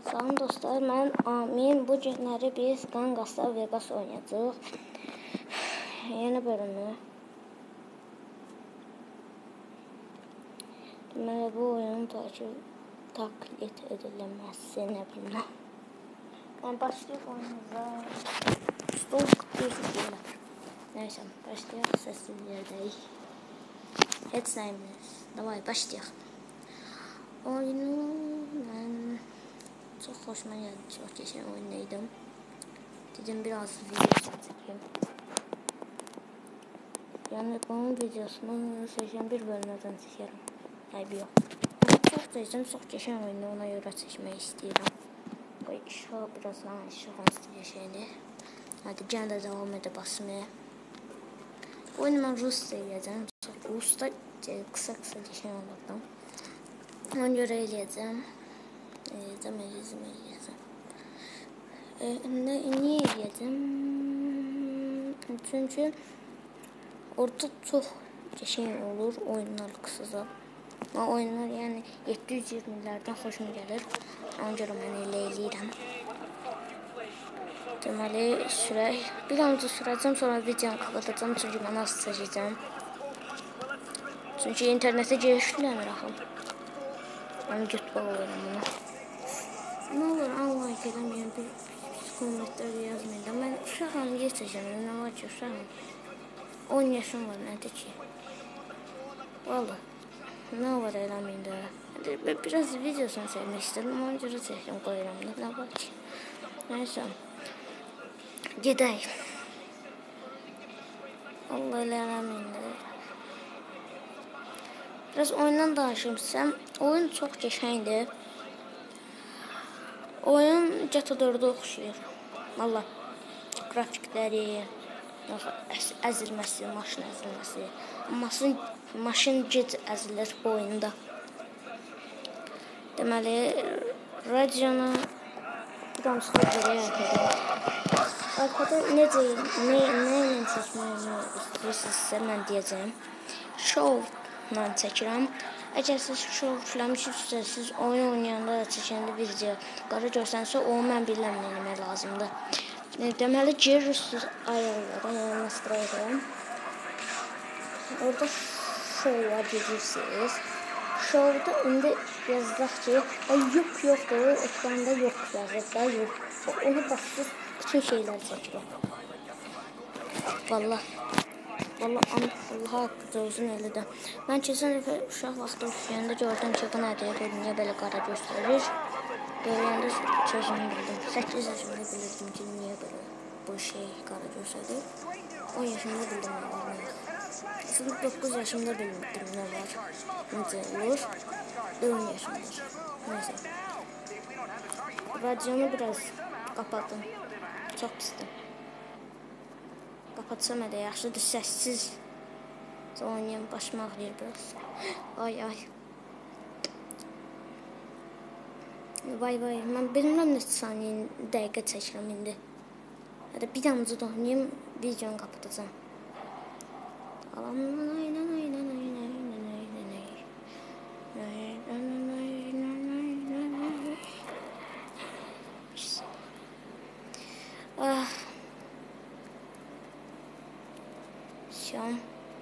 Salam dostlar, mən Amin. Bu günləri biz Gangasda Vegas oynayacağıq. Yeni bölümü. Deməli, bu oyunun taklit edilməsi, nə bilim. Yəni, başlayıq oyunumuza. Stol qıtlayıq. Neyse, başlayaq, səssiz yerdəyik. Heç nəyimiz. Davay, başlayaq. Oyunu mən çok hoşuma geldi. Çok geçen oyundaydım. Dedim biraz video çekeyim. Yani bunun videosunu 81 bölümden çekerim. Hayır yok. Çok seçtim. Çok geçen oyunda ona göre çekmeyi istiyorum. Bu işe biraz daha işe konuştuğu şeydi. Hadi gene de devam edip basmaya. Bu oyunu ben Rus'ta yiyeceğim. Rus'ta kısa geçen olmadan. Ona göre eləyəcəm. Eləyəcəm. Niyə eləyəcəm? Çünki orada çox qəşəng olur oyunlar qısaca. Oyunlar yəni 720'lərdən xoşuma gəlir. Ona görə mən elə eləyirəm. Deməli sürək. Bir anca sürəcəm, sonra videonu kapatacağım. Çünki mən az çəkəcəm. Çünki internetə girişlənir axı. Ben YouTube'a oluyorum bunu. Ne olur Allah eləməyəm, bir kommentlərdə yazmayın da. Mən uşağım, yetəcəm, nə var ki uşağım. 10 yaşım var, nədir ki? Valla, nə var eləməyin də. Biraz videosunu çəkmək istedim, ona görə çəkdim, qoyuram da, nə var ki? Neyse, gedək. Allah eləməyin də. Biraz oyundan danışırsam, oyun çox qəşəngdir. Oyun GTA 4'ə oxşuyur. Valla, grafikləri, əzilməsi, maşın əzilməsi. Maşın gec əzilir bu oyunda. Deməli, radionu bir damsıda görək arkada necə, nə ilə çəkməyini istəyirsinizsə mən deyəcəm. Show'la çəkirəm. Əgər siz show filamışsınızsa, siz oyun oynayanda çəkəndə video qara görsənsə, onu mən biləm nə eləmək lazımdır. Deməli, girirsiniz ayarlara, yəni nastroylara. Orada show'a girirsiniz. Show'da indi yazılaq ki, yoxdur, ekranda yox yazır da, yox. Onu basırsınız, bütün şeylər çəkir. Vallahi Allah haqqıca uzun elədi. Mən keçən dəfə uşaq vaxtı oxuyanda gördüm ki, bu nədir, niyə belə qara göstərir. Görəndə çözümü bildim. 8 yaşımda bilirdim ki, niyə belə bu şey qara göstərir. 10 yaşımda bildim nə var, nə yox. Aslında 9 yaşımda bilmirdim nə var, necə olur. 4 yaşımdır. Neyse. Radionu biraz qapadım. Çox pisdir. Kapatsam da yaxşıdır, səssiz oynayam, başım ağrıyır biraz. Ay. Vay, mən bilmirəm neçə saniyə dəqiqə çəkirəm indi. Hətta bir damcı da oynayım, videonu kapatacağım.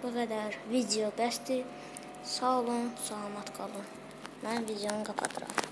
Bu kadar video bəsdir. Sağ olun, salamat qalın. Mən videonu kapatıram.